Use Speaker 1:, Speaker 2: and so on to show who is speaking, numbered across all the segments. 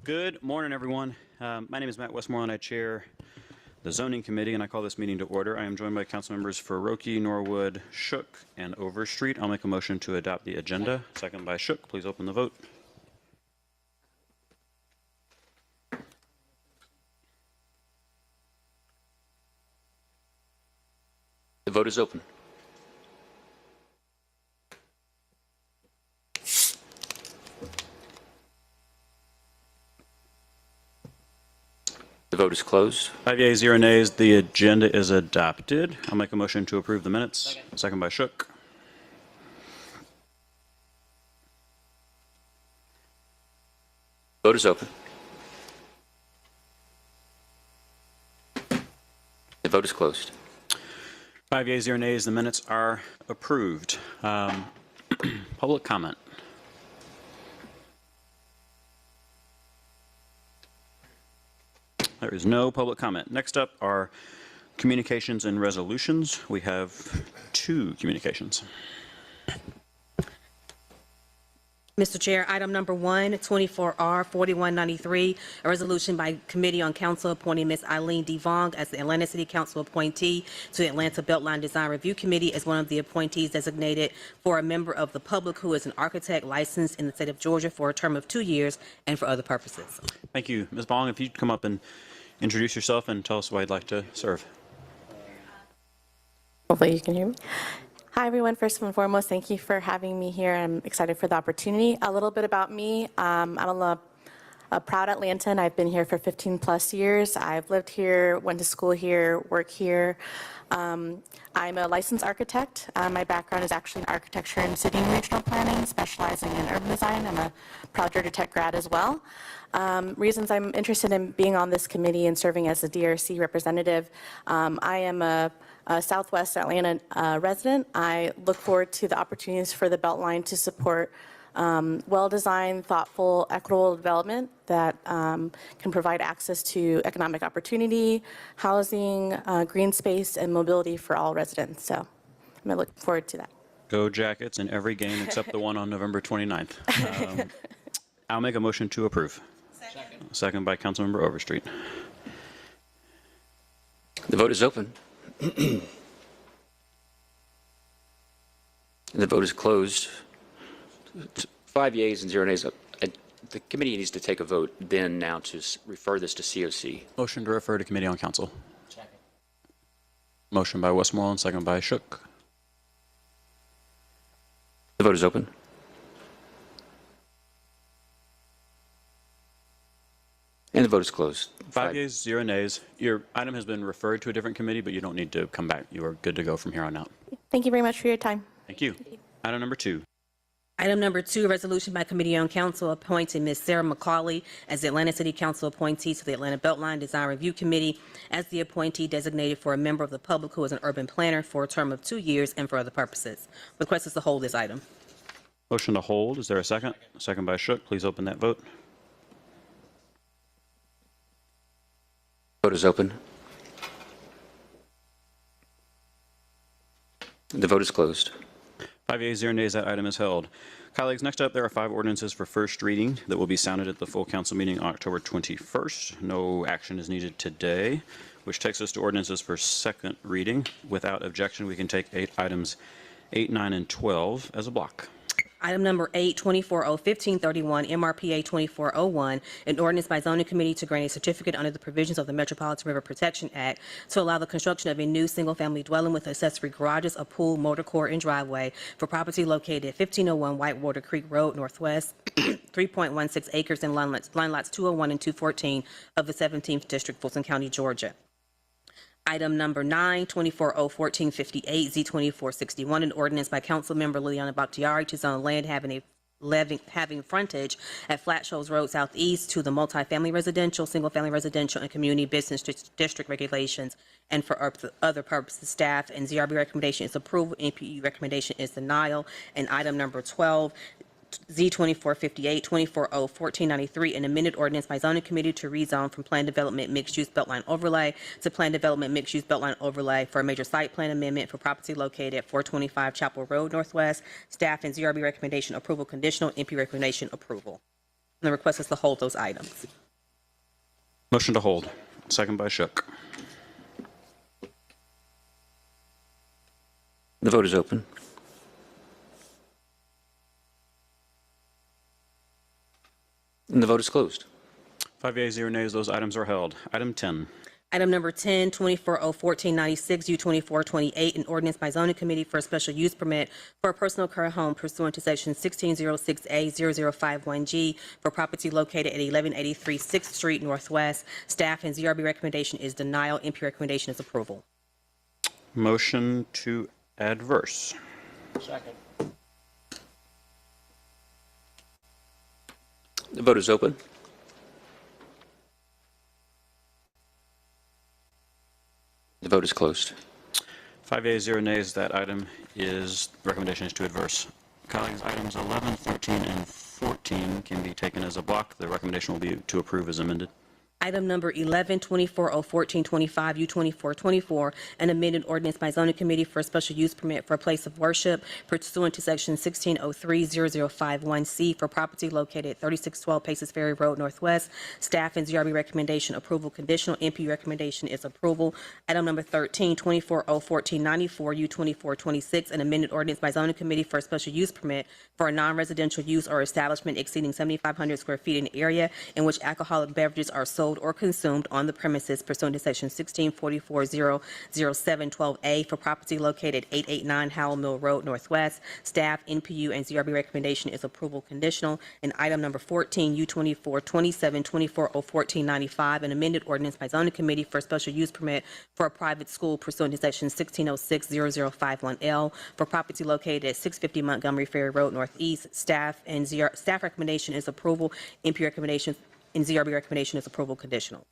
Speaker 1: Good morning, everyone. My name is Matt Westmoreland. I chair the Zoning Committee, and I call this meeting to order. I am joined by council members Faroki, Norwood, Shook, and Overstreet. I'll make a motion to adopt the agenda. Second by Shook. Please open the vote.
Speaker 2: The vote is open. The vote is closed.
Speaker 1: 5 yeas, 0 nays. The agenda is adopted. I'll make a motion to approve the minutes. Second by Shook.
Speaker 2: Vote is open. The vote is closed.
Speaker 1: 5 yeas, 0 nays. The minutes are approved. Public comment. There is no public comment. Next up are communications and resolutions. We have 2 communications.
Speaker 3: Mr. Chair, item number 1, 24R4193, a resolution by Committee on Council appointing Ms. Eileen D. Vong as the Atlanta City Council appointee to the Atlanta Beltline Design Review Committee as one of the appointees designated for a member of the public who is an architect licensed in the state of Georgia for a term of 2 years and for other purposes.
Speaker 1: Thank you. Ms. Vong, if you'd come up and introduce yourself and tell us why you'd like to serve.
Speaker 4: Hopefully you can hear me. Hi, everyone. First and foremost, thank you for having me here. I'm excited for the opportunity. A little bit about me. I'm a proud Atlantan. I've been here for 15 plus years. I've lived here, went to school here, work here. I'm a licensed architect. My background is actually in architecture and city and regional planning, specializing in urban design. I'm a proud Georgia Tech grad as well. Reasons I'm interested in being on this committee and serving as a DRC representative. I am a Southwest Atlanta resident. I look forward to the opportunities for the Beltline to support well-designed, thoughtful, equitable development that can provide access to economic opportunity, housing, green space, and mobility for all residents. So I'm looking forward to that.
Speaker 1: Go Jackets in every game except the one on November 29th. I'll make a motion to approve. Second by Councilmember Overstreet.
Speaker 2: The vote is open. The vote is closed. 5 yeas and 0 nays. The committee needs to take a vote then now to refer this to COC.
Speaker 1: Motion to refer to Committee on Council. Second. Motion by Westmoreland, second by Shook.
Speaker 2: The vote is open. And the vote is closed.
Speaker 1: 5 yeas, 0 nays. Your item has been referred to a different committee, but you don't need to come back. You are good to go from here on out.
Speaker 4: Thank you very much for your time.
Speaker 1: Thank you. Item number 2.
Speaker 3: Item number 2, resolution by Committee on Council appointing Ms. Sarah McCauley as the Atlanta City Council appointee to the Atlanta Beltline Design Review Committee as the appointee designated for a member of the public who is an urban planner for a term of 2 years and for other purposes. Request is to hold this item.
Speaker 1: Motion to hold. Is there a second? Second by Shook. Please open that vote.
Speaker 2: Vote is open. The vote is closed.
Speaker 1: 5 yeas, 0 nays. That item is held. Colleagues, next up, there are 5 ordinances for first reading that will be sounded at the full council meeting on October 21st. No action is needed today, which takes us to ordinances for second reading. Without objection, we can take items 8, 9, and 12 as a block.
Speaker 3: Item number 8, 24O1531, MRPA 2401, an ordinance by Zoning Committee to grant a certificate under the provisions of the Metropolitan River Protection Act to allow the construction of a new single-family dwelling with accessory garages, a pool, motor court, and driveway for property located at 1501 Whitewater Creek Road, Northwest, 3.16 acres in line lots 201 and 214 of the 17th District, Fulton County, Georgia. Item number 9, 24O1458, Z2461, an ordinance by Councilmember Liliana Bakhtiari to zone land having frontage at Flat Shoals Road Southeast to the multifamily residential, single-family residential, and community business district regulations and for other purposes. Staff and ZRB recommendation is approval. NPU recommendation is denial. And item number 12, Z2458, 24O1493, an amended ordinance by Zoning Committee to rezone from Plan Development Mixed-Use Beltline Overlay to Plan Development Mixed-Use Beltline Overlay for a major site plan amendment for property located at 425 Chapel Road Northwest. Staff and ZRB recommendation approval conditional. NP recommendation approval. And the request is to hold those items.
Speaker 1: Motion to hold. Second by Shook.
Speaker 2: The vote is open. And the vote is closed.
Speaker 1: 5 yeas, 0 nays, those items are held. Item 10.
Speaker 3: Item number 10, 24-01496, U-2428, an ordinance by zoning committee for a special use permit for a personal care home pursuant to section 1606A0051G for property located at 1183 6th Street Northwest. Staff and ZRB recommendation is denial. MP recommendation is approval.
Speaker 1: Motion to adverse.
Speaker 2: The vote is open. The vote is closed.
Speaker 1: 5 yeas, 0 nays, that recommendation is to adverse. Colleagues, items 11, 13, and 14 can be taken as a block. The recommendation will be to approve as amended.
Speaker 3: Item number 11, 24-01425, U-2424, an amended ordinance by zoning committee for a special use permit for a place of worship pursuant to section 1603-0051C for property located at 3612 Paces Ferry Road Northwest. Staff and ZRB recommendation approval conditional. MP recommendation is approval. Item number 13, 24-01494, U-2426, an amended ordinance by zoning committee for a special use permit for a non-residential use or establishment exceeding 7,500 square feet in area in which alcoholic beverages are sold or consumed on the premises pursuant to section 164400712A for property located 889 Howell Mill Road Northwest. Staff, NPU, and ZRB recommendation is approval conditional. And item number 14, U-2427, 24-01495, an amended ordinance by zoning committee for a special use permit for a private school pursuant to section 1606-0051L for property located at 650 Montgomery Ferry Road Northeast. Staff recommendation is approval. MP recommendation and ZRB recommendation is approval conditional.
Speaker 1: If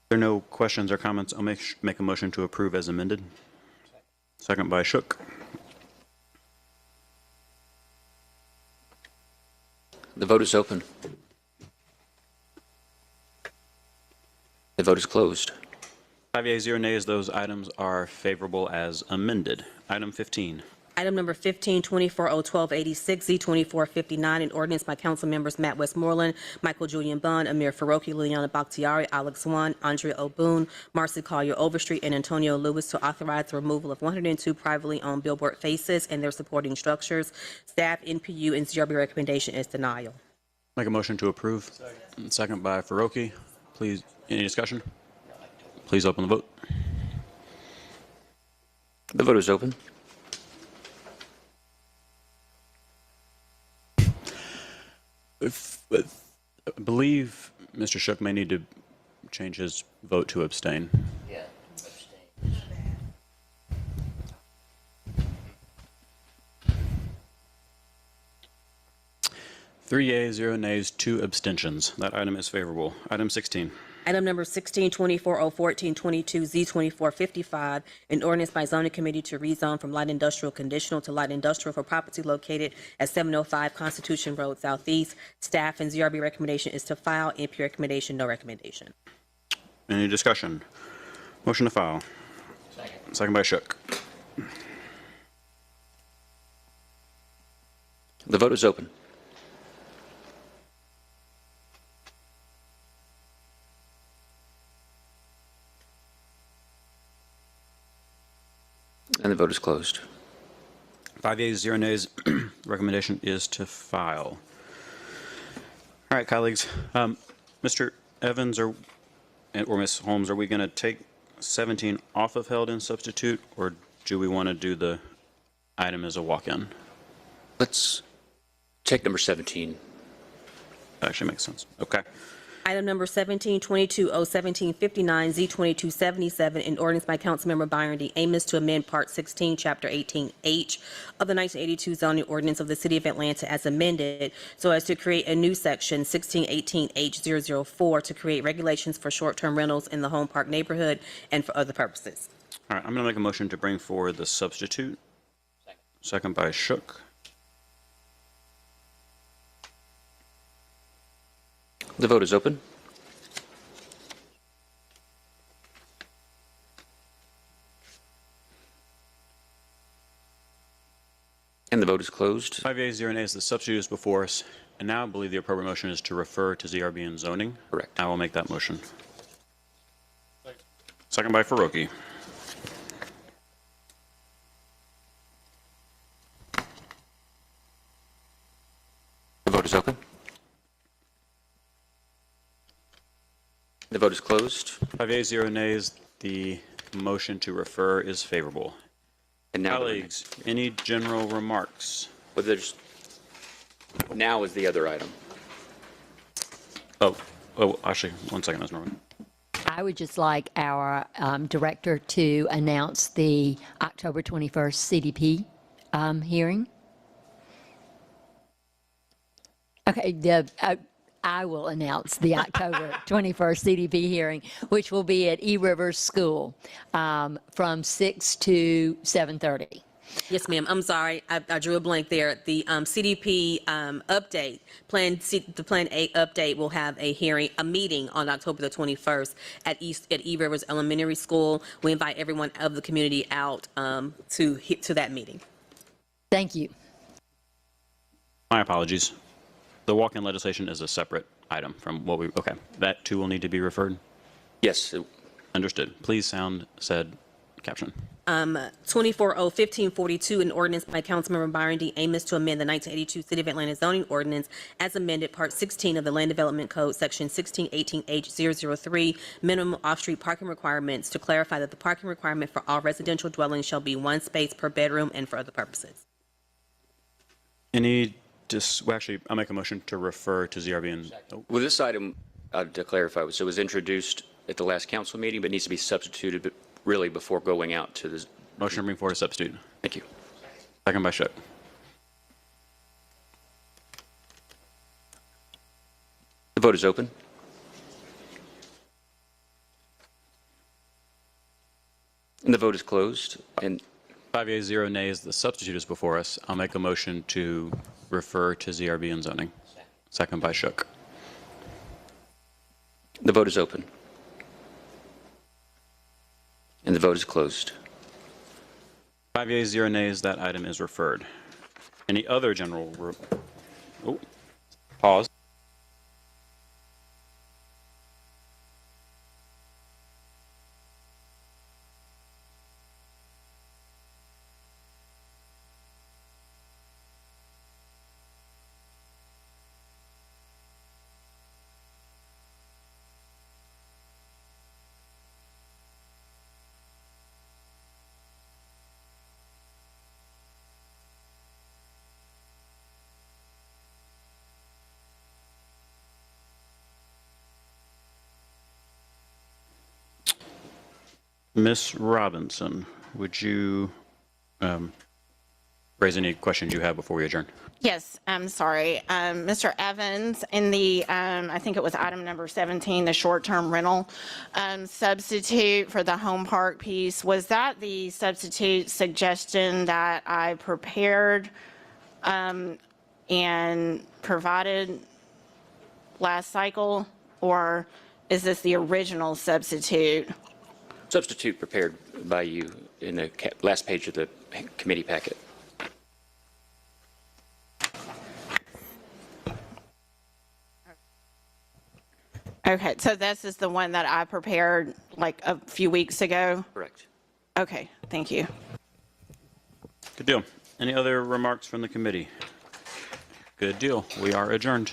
Speaker 1: there are no questions or comments, I'll make a motion to approve as amended. Second by Shook.
Speaker 2: The vote is open. The vote is closed.
Speaker 1: 5 yeas, 0 nays, those items are favorable as amended. Item 15.
Speaker 3: Item number 15, 24-01286, Z-2459, an ordinance by council members Matt Westmoreland, Michael Julian Bond, Amir Faroki, Liliana Bakhtiari, Alex Wan, Andrea O'Boone, Marcy Collier Overstreet, and Antonio Lewis to authorize the removal of 102 privately owned billboard faces and their supporting structures. Staff, NPU, and ZRB recommendation is denial.
Speaker 1: Make a motion to approve. Second by Faroki. Please, any discussion? Please open the vote.
Speaker 2: The vote is open.
Speaker 1: I believe Mr. Shook may need to change his vote to abstain.
Speaker 5: Yeah, abstain.
Speaker 1: 3 yeas, 0 nays, 2 abstentions. That item is favorable. Item 16.
Speaker 3: Item number 16, 24-01422, Z-2455, an ordinance by zoning committee to rezone from light industrial conditional to light industrial for property located at 705 Constitution Road Southeast. Staff and ZRB recommendation is to file. MP recommendation, no recommendation.
Speaker 1: Any discussion? Motion to file. Second by Shook.
Speaker 2: The vote is open. And the vote is closed.
Speaker 1: 5 yeas, 0 nays. Recommendation is to file. All right, colleagues. Mr. Evans or Ms. Holmes, are we going to take 17 off of held and substitute, or do we want to do the item as a walk-in?
Speaker 2: Let's take number 17.
Speaker 1: That actually makes sense. Okay.
Speaker 3: Item number 17, 22-01759, Z-2277, an ordinance by Councilmember Byron D. Amos to amend Part 16, Chapter 18H of the 1982 zoning ordinance of the City of Atlanta as amended so as to create a new section, 1618H004, to create regulations for short-term rentals in the Home Park neighborhood and for other purposes.
Speaker 1: All right, I'm going to make a motion to bring forward the substitute. Second by Shook.
Speaker 2: The vote is open. And the vote is closed.
Speaker 1: 5 yeas, 0 nays. The substitute is before us. And now I believe the appropriate motion is to refer to ZRB and zoning.
Speaker 2: Correct.
Speaker 1: I will make that motion. Second by Faroki.
Speaker 2: The vote is open. The vote is closed.
Speaker 1: 5 yeas, 0 nays. The motion to refer is favorable.
Speaker 2: And now,
Speaker 1: Colleagues, any general remarks?
Speaker 2: well, now is the other item.
Speaker 1: Oh, actually, 1 second, Ms. Norman.
Speaker 5: I would just like our director to announce the October 21st CDP hearing. Okay, I will announce the October 21st CDP hearing, which will be at E Rivers School from 6 to 7:30.
Speaker 3: Yes, ma'am. I'm sorry. I drew a blank there. The CDP update, the Plan A update will have a meeting on October the 21st at E Rivers Elementary School. We invite everyone of the community out to that meeting.
Speaker 5: Thank you.
Speaker 1: My apologies. The walk-in legislation is a separate item from what we, okay. That too will need to be referred?
Speaker 2: Yes,
Speaker 1: Understood. Please sound said caption.
Speaker 3: 24-0-1542, an ordinance by Councilmember Byron D. Amos to amend the 1982 City of Atlanta zoning ordinance as amended, Part 16 of the Land Development Code, Section 1618H003, minimum off-street parking requirements, to clarify that the parking requirement for all residential dwellings shall be one space per bedroom and for other purposes.
Speaker 1: Well, actually, I'll make a motion to refer to ZRB and,
Speaker 2: well, this item, to clarify, so it was introduced at the last council meeting, but needs to be substituted really before going out to the,
Speaker 1: motion to bring forward a substitute.
Speaker 2: thank you.
Speaker 1: Second by Shook.
Speaker 2: The vote is open. And the vote is closed. And
Speaker 1: 5 yeas, 0 nays. The substitute is before us. I'll make a motion to refer to ZRB and zoning. Second by Shook.
Speaker 2: the vote is open. And the vote is closed.
Speaker 1: 5 yeas, 0 nays. That item is referred. Any other general? Pause. Ms. Robinson, would you raise any questions you have before we adjourn?
Speaker 6: Yes, I'm sorry. Mr. Evans, in the, I think it was item number 17, the short-term rental substitute for the home park piece, was that the substitute suggestion that I prepared and provided last cycle, or is this the original substitute?
Speaker 2: Substitute prepared by you in the last page of the committee packet.
Speaker 6: Okay, so this is the one that I prepared like a few weeks ago?
Speaker 2: Correct.
Speaker 6: Okay, thank you.
Speaker 1: Good deal. Any other remarks from the committee? Good deal. We are adjourned.